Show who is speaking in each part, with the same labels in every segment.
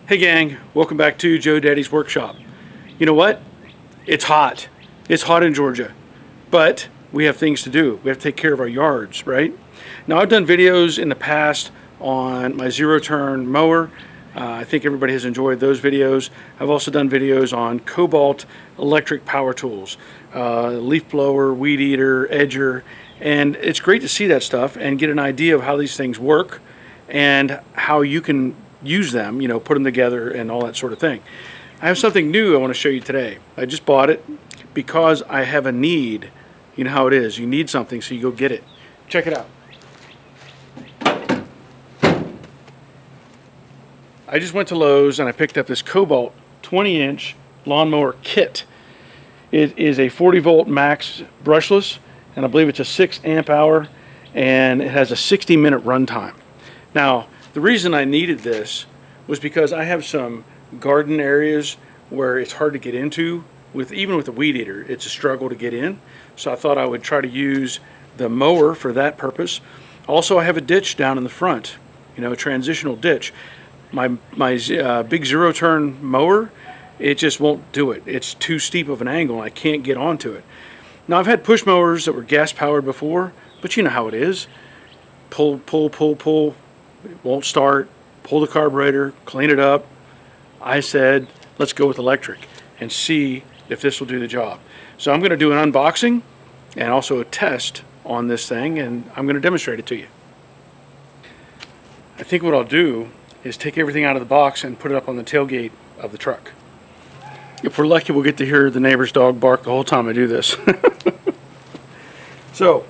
Speaker 1: Hey gang, welcome back to Joe Daddy's Workshop. You know what? It's hot. It's hot in Georgia, but we have things to do. We have to take care of our yards, right? Now I've done videos in the past on my zero-turn mower. I think everybody has enjoyed those videos. I've also done videos on Kobalt electric power tools, leaf blower, weed eater, edger, and it's great to see that stuff and get an idea of how these things work and how you can use them, you know, put them together and all that sort of thing. I have something new I want to show you today. I just bought it because I have a need. You know how it is. You need something, so you go get it. Check it out. I just went to Lowe's and I picked up this Kobalt 20-inch lawnmower kit. It is a 40-volt max brushless, and I believe it's a 6 amp hour, and it has a 60-minute runtime. Now, the reason I needed this was because I have some garden areas where it's hard to get into. Even with a weed eater, it's a struggle to get in. So I thought I would try to use the mower for that purpose. Also, I have a ditch down in the front, you know, a transitional ditch. My big zero-turn mower, it just won't do it. It's too steep of an angle, and I can't get onto it. Now, I've had push mowers that were gas-powered before, but you know how it is. Pull, pull, pull, pull. It won't start. Pull the carburetor, clean it up. I said, let's go with electric and see if this will do the job. So I'm going to do an unboxing and also a test on this thing, and I'm going to demonstrate it to you. I think what I'll do is take everything out of the box and put it up on the tailgate of the truck. If we're lucky, we'll get to hear the neighbor's dog bark the whole time I do this. So,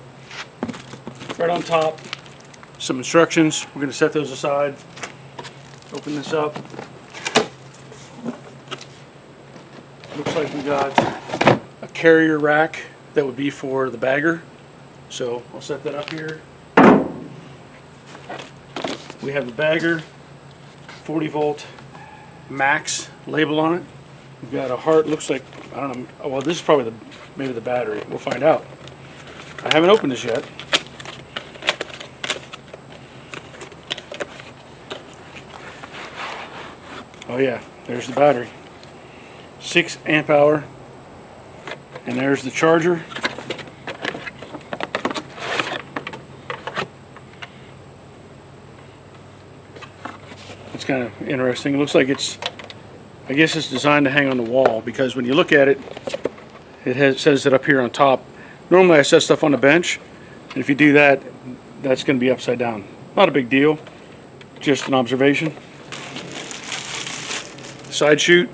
Speaker 1: right on top, some instructions. We're going to set those aside. Open this up. Looks like we got a carrier rack that would be for the bagger. So I'll set that up here. We have the bagger, 40-volt max label on it. We've got a heart. Looks like, I don't know. Oh, well, this is probably maybe the battery. We'll find out. I haven't opened this yet. Oh yeah, there's the battery. 6 amp hour. And there's the charger. It's kind of interesting. It looks like I guess it's designed to hang on the wall, because when you look at it, it says it up here on top. Normally I set stuff on the bench, and if you do that, that's going to be upside down. Not a big deal, just an observation. Side chute.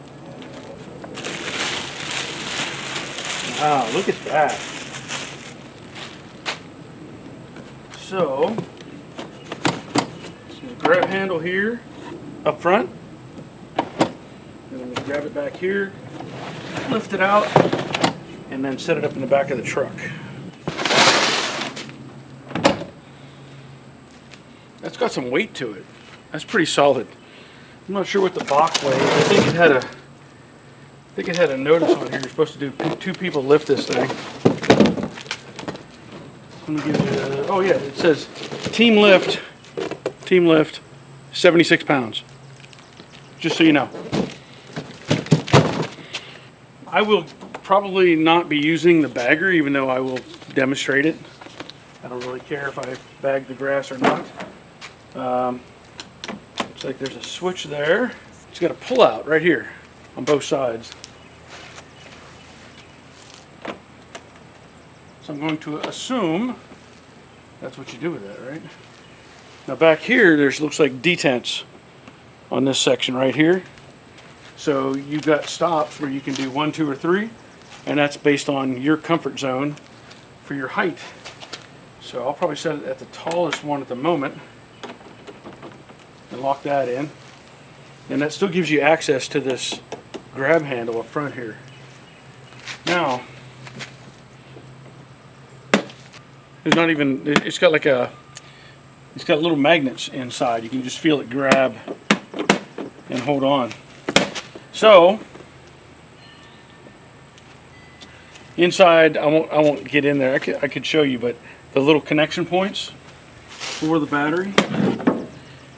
Speaker 1: Wow, look at that. So, some grab handle here up front. And then we grab it back here, lift it out, and then set it up in the back of the truck. That's got some weight to it. That's pretty solid. I'm not sure what the box weighs. I think it had a notice on here. You're supposed to do 2 people lift this thing. Let me give you oh yeah, it says team lift, 76 pounds. Just so you know. I will probably not be using the bagger, even though I will demonstrate it. I don't really care if I bag the grass or not. Looks like there's a switch there. It's got a pull out right here on both sides. So I'm going to assume that's what you do with that, right? Now back here, looks like detents on this section right here. So you've got stops where you can do 1, 2, or 3, and that's based on your comfort zone for your height. So I'll probably set it at the tallest one at the moment and lock that in. And that still gives you access to this grab handle up front here. Now, there's not even, it's got little magnets inside. You can just feel it grab and hold on. So, inside, I won't get in there. I could show you, but the little connection points for the battery.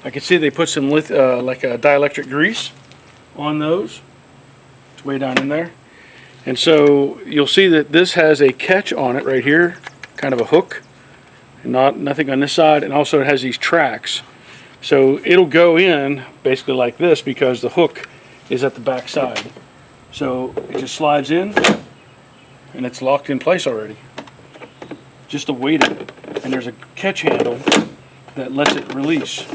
Speaker 1: I can see they put some like a dielectric grease on those. It's way down in there. And so you'll see that this has a catch on it right here, kind of a hook, and nothing on this side, and also it has these tracks. So it'll go in basically like this because the hook is at the back side. So it just slides in and it's locked in place already. Just to weight it. And there's a catch handle that lets it release.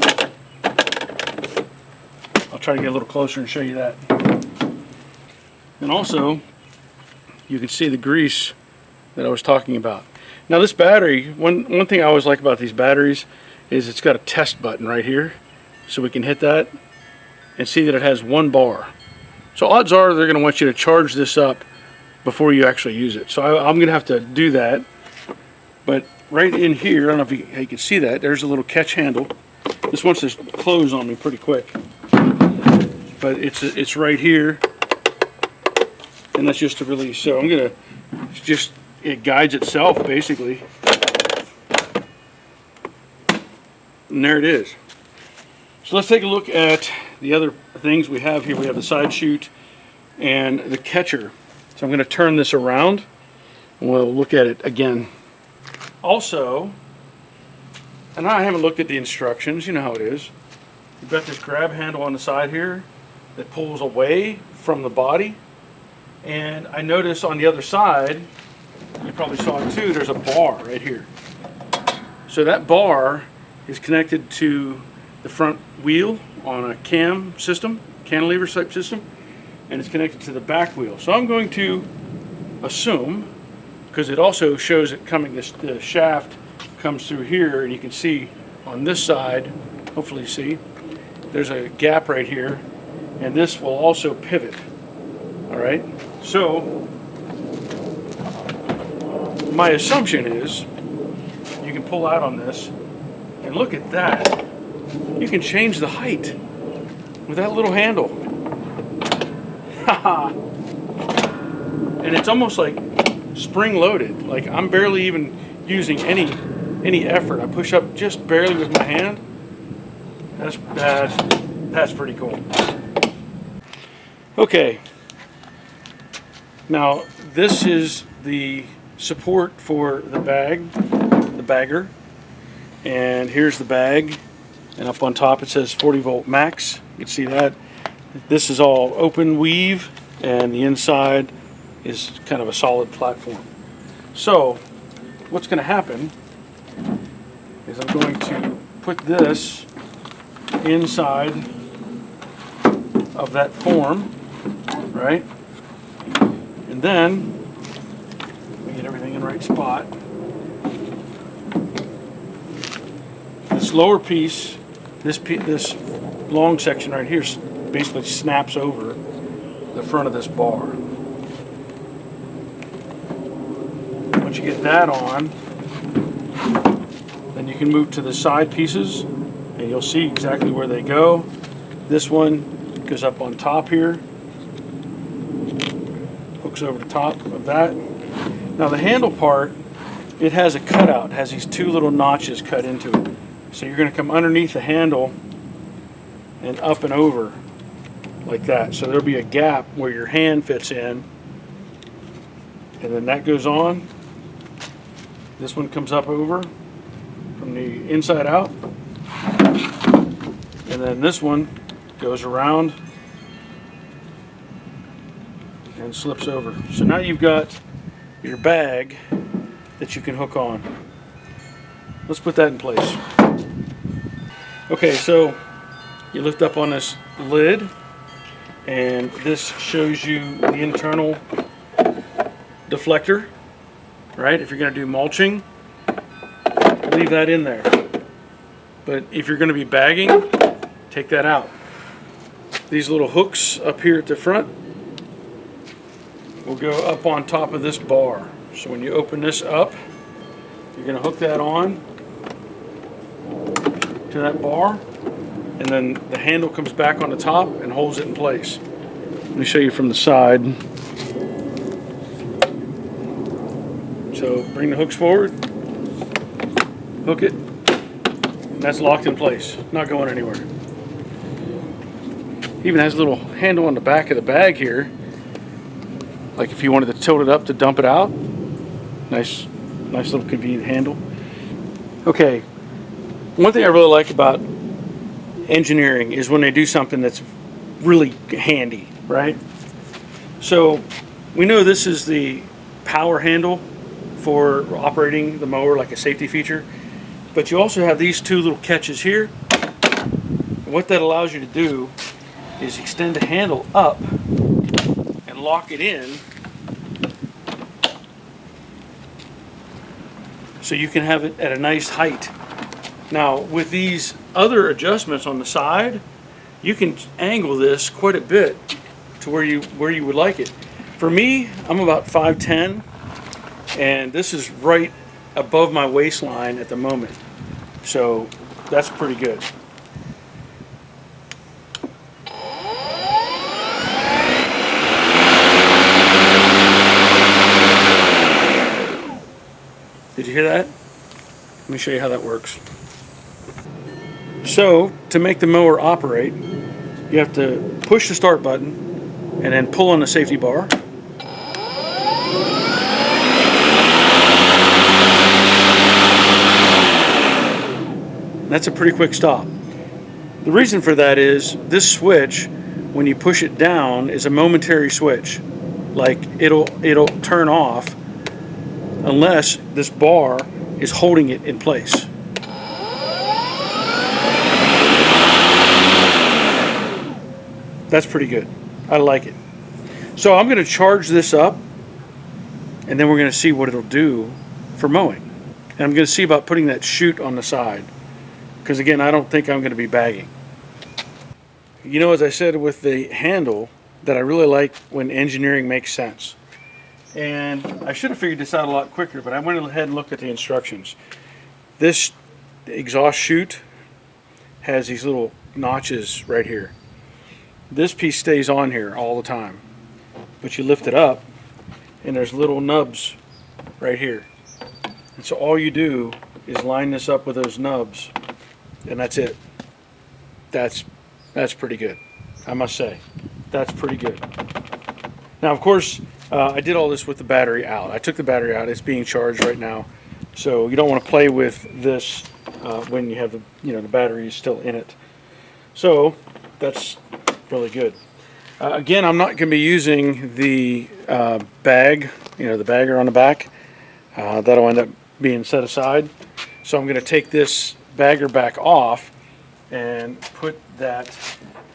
Speaker 1: I'll try to get a little closer and show you that. And also, you can see the grease that I was talking about. Now this battery, one thing I always like about these batteries is it's got a test button right here. So we can hit that and see that it has 1 bar. So odds are they're going to want you to charge this up before you actually use it. So I'm going to have to do that. But right in here, I don't know if you can see that, there's a little catch handle. This wants to close on me pretty quick. But it's right here. And that's just a release. So I'm going to it guides itself basically. And there it is. So let's take a look at the other things we have here. We have the side chute and the catcher. So I'm going to turn this around and we'll look at it again. Also, and I haven't looked at the instructions, you know how it is. You've got this grab handle on the side here that pulls away from the body. And I notice on the other side, you probably saw it too, there's a bar right here. So that bar is connected to the front wheel on a cam system, cantilever type system, and it's connected to the back wheel. So I'm going to assume, because it also shows it coming, the shaft comes through here, and you can see on this side, hopefully you see, there's a gap right here, and this will also pivot. All right, so my assumption is you can pull out on this, and look at that. You can change the height with that little handle. Haha. And it's almost like spring loaded. Like I'm barely even using any effort. I push up just barely with my hand. That's pretty cool. Okay. Now this is the support for the bagger. And here's the bag. And up on top it says 40 volt max. You can see that. This is all open weave, and the inside is kind of a solid platform. So what's going to happen is I'm going to put this inside of that form, right? And then we get everything in the right spot. This lower piece, this long section right here basically snaps over the front of this bar. Once you get that on, then you can move to the side pieces and you'll see exactly where they go. This one goes up on top here, hooks over the top of that. Now the handle part, it has a cutout, it has these 2 little notches cut into it. So you're going to come underneath the handle and up and over like that. So there'll be a gap where your hand fits in, and then that goes on. This one comes up over from the inside out, and then this one goes around and slips over. So now you've got your bag that you can hook on. Let's put that in place. Okay, so you lift up on this lid, and this shows you the internal deflector, right? If you're going to do mulching, leave that in there. But if you're going to be bagging, take that out. These little hooks up here at the front will go up on top of this bar. So when you open this up, you're going to hook that on to that bar, and then the handle comes back on the top and holds it in place. Let me show you from the side. So bring the hooks forward, hook it, And that's locked in place, not going anywhere. Even has a little handle on the back of the bag here, like if you wanted to tilt it up to dump it out. Nice little convenient handle. Okay, one thing I really like about engineering is when they do something that's really handy, right? So we know this is the power handle for operating the mower, like a safety feature, but you also have these two little catches here. And what that allows you to do is extend the handle up and lock it in so you can have it at a nice height. Now with these other adjustments on the side, you can angle this quite a bit to where you would like it. For me, I'm about 5'10", and this is right above my waistline at the moment, so that's pretty good. Did you hear that? Let me show you how that works. So, to make the mower operate, you have to push the start button and then pull on the safety bar. That's a pretty quick stop. The reason for that is this switch, when you push it down, is a momentary switch. Like it'll turn off unless this bar is holding it in place. That's pretty good. I like it. So I'm going to charge this up, and then we're going to see what it'll do for mowing. And I'm going to see about putting that chute on the side, because again, I don't think I'm going to be bagging. You know, as I said with the handle, that I really like when engineering makes sense. And I should have figured this out a lot quicker, but I went ahead and looked at the instructions. This exhaust chute has these little notches right here. This piece stays on here all the time, but you lift it up and there's little nubs right here. And so all you do is line this up with those nubs, and that's it. That's pretty good, I must say. That's pretty good. Now, of course, I did all this with the battery out. I took the battery out. It's being charged right now. So you don't want to play with this when you have the battery is still in it. So that's really good. Again, I'm not going to be using the bag, the bagger on the back. That'll end up being set aside. So I'm going to take this bagger back off and put that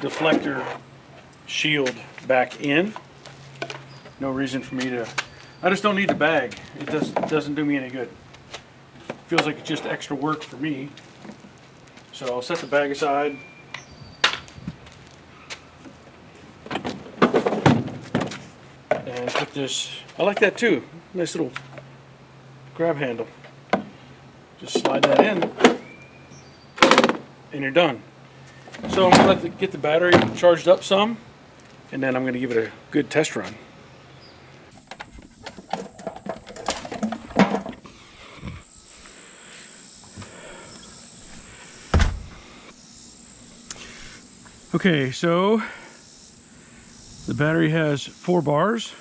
Speaker 1: deflector shield back in. No reason for me to, I just don't need the bag. It doesn't do me any good. Feels like it's just extra work for me. So I'll set the bag aside. And put this, I like that too. Nice little grab handle. Just slide that in and you're done. So I'm going to get the battery charged up some, and then I'm going to give it a good test run. Okay, so the battery has 4 bars.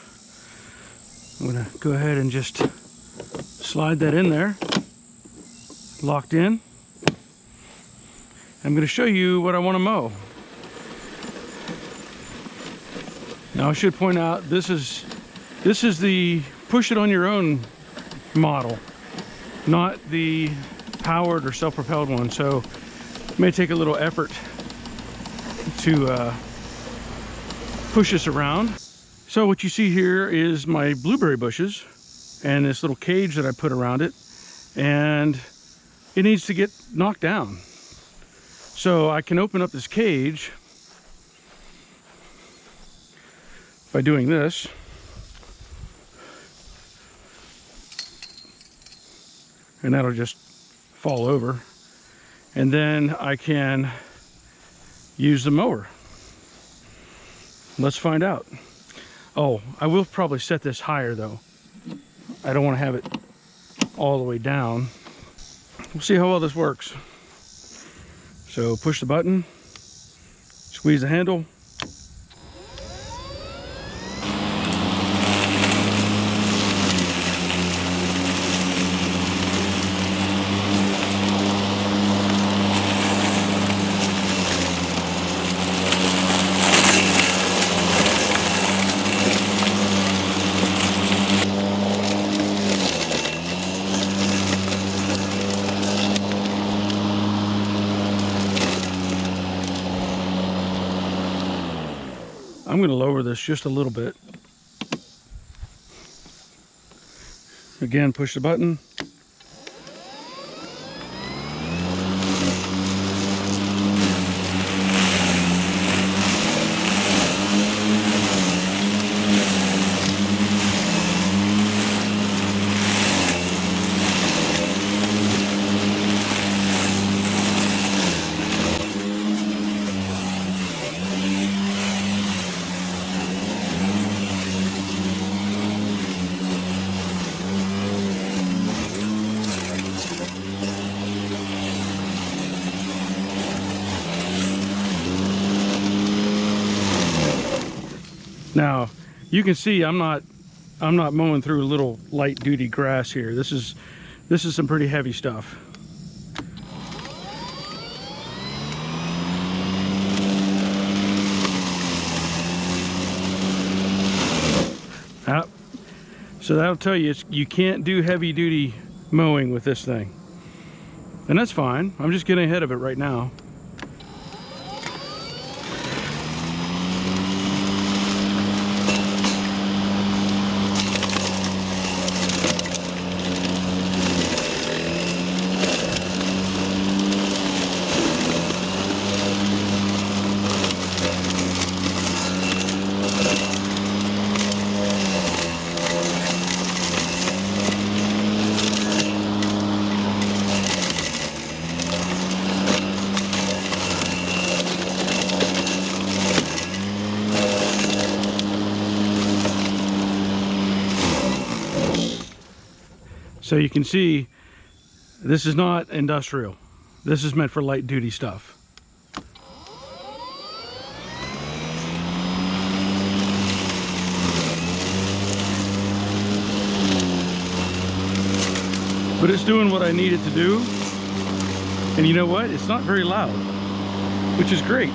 Speaker 1: I'm going to go ahead and just slide that in there, locked in. I'm going to show you what I want to mow. Now I should point out this is the push it on your own model, not the powered or self-propelled one. So it may take a little effort to push this around. So what you see here is my blueberry bushes and this little cage that I put around it, and it needs to get knocked down. So I can open up this cage by doing this. And that'll just fall over. And then I can use the mower. Let's find out. Oh, I will probably set this higher though. I don't want to have it all the way down. We'll see how well this works. So push the button, squeeze the handle. I'm going to lower this just a little bit. Again, push the button. Now, you can see I'm not mowing through a little light duty grass here. This is some pretty heavy stuff. So that'll tell you you can't do heavy duty mowing with this thing. And that's fine. I'm just getting ahead of it right now. So you can see this is not industrial. This is meant for light duty stuff. But it's doing what I need it to do. And you know what? It's not very loud, which is great.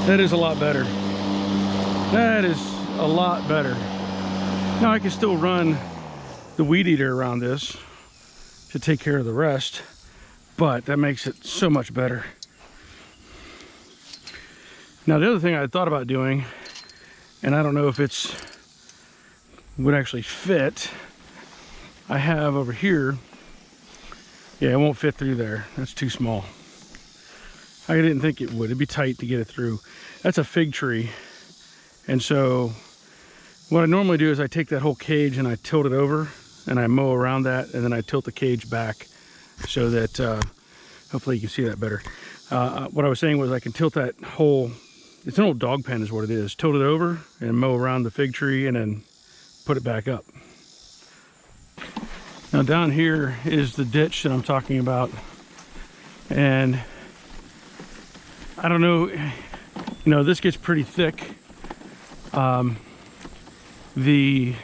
Speaker 1: That is a lot better. That is a lot better. Now I can still run the weed eater around this to take care of the rest, but that makes it so much better. Now the other thing I thought about doing, and I don't know if it's would actually fit, I have over here, yeah, it won't fit through there. That's too small. I didn't think it would. It'd be tight to get it through. That's a fig tree. And so what I normally do is I take that whole cage and I tilt it over and I mow around that, and then I tilt the cage back so that hopefully you can see that better. What I was saying was I can tilt that whole, it's an old dog pen is what it is, tilt it over and mow around the fig tree and then put it back up. Now down here is the ditch that I'm talking about, and I don't know, you know, this gets pretty thick. The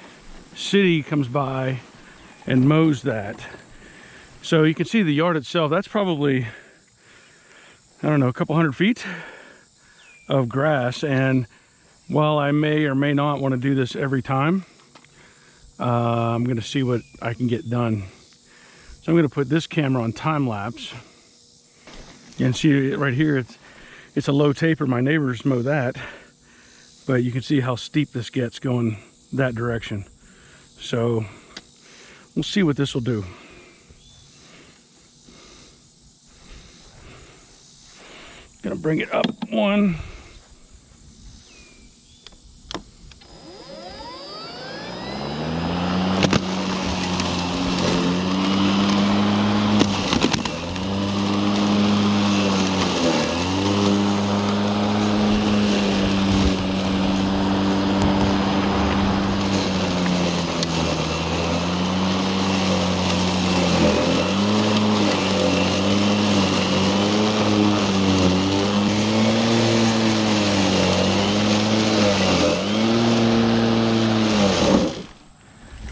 Speaker 1: city comes by and mows that. So you can see the yard itself, that's probably, I don't know, a couple hundred feet of grass. And while I may or may not want to do this every time, I'm going to see what I can get done. So I'm going to put this camera on time lapse. And see right here, it's a low taper. My neighbors mow that, but you can see how steep this gets going that direction. So We'll see what this will do. Gonna bring it up one.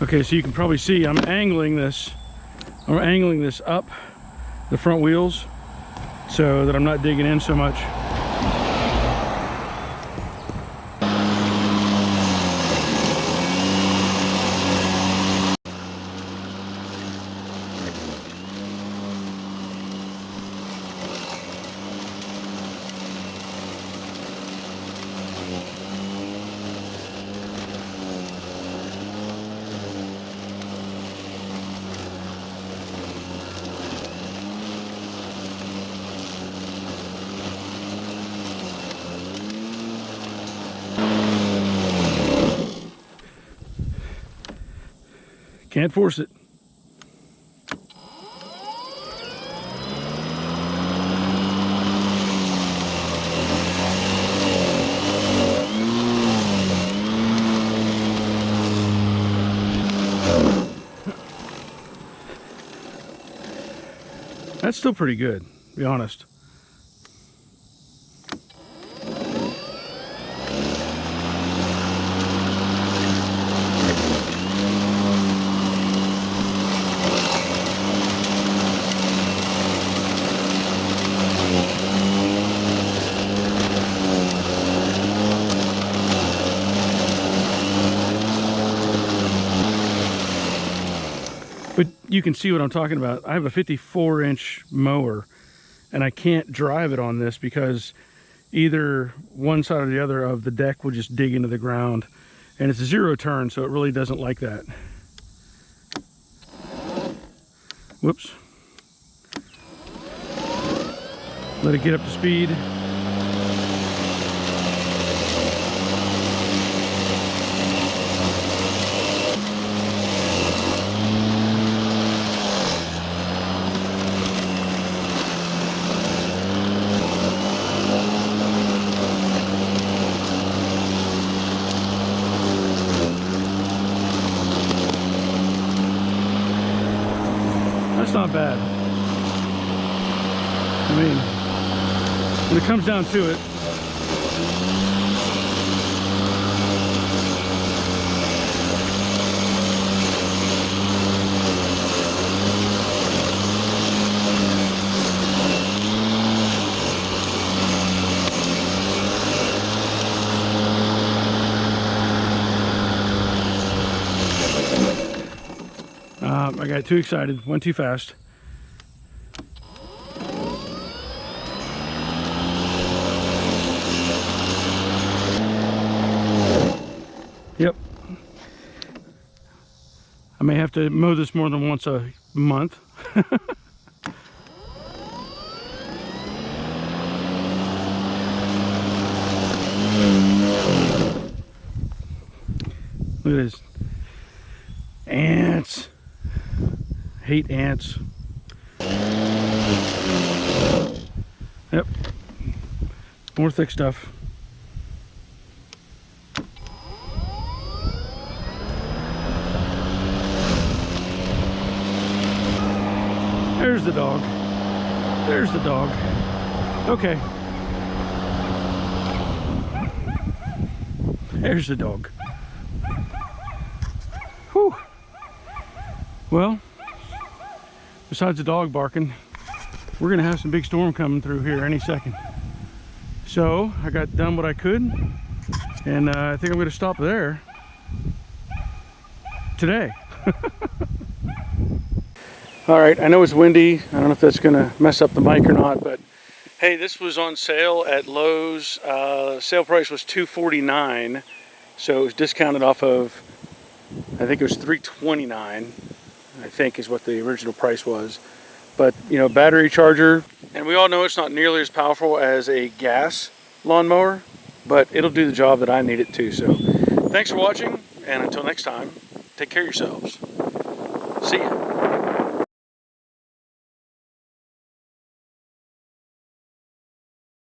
Speaker 1: Okay, so you can probably see I'm angling this up the front wheels so that I'm not digging in so much. Can't force it. That's still pretty good, to be honest. But you can see what I'm talking about. I have a 54-inch mower, and I can't drive it on this because either one side or the other of the deck will just dig into the ground. And it's a zero turn, so it really doesn't like that. Whoops. Let it get up to speed. That's not bad. I mean, when it comes down to it, I got too excited, went too fast. Yep. I may have to mow this more than once a month. Look at this. Ants. Hate ants. Yep. More thick stuff. There's the dog. There's the dog. Okay. There's the dog. Whew. Well, besides the dog barking, we're gonna have some big storm coming through here any second. So I got done what I could, and I think I'm gonna stop there today. All right, I know it's windy. I don't know if that's gonna mess up the mic or not, but hey, this was on sale at Lowe's. Sale price was $249, so it was discounted off of, I think it was $329. I think is what the original price was. But you know, battery charger, and we all know it's not nearly as powerful as a gas lawnmower, but it'll do the job that I need it to. So thanks for watching, and until next time, take care of yourselves. See ya.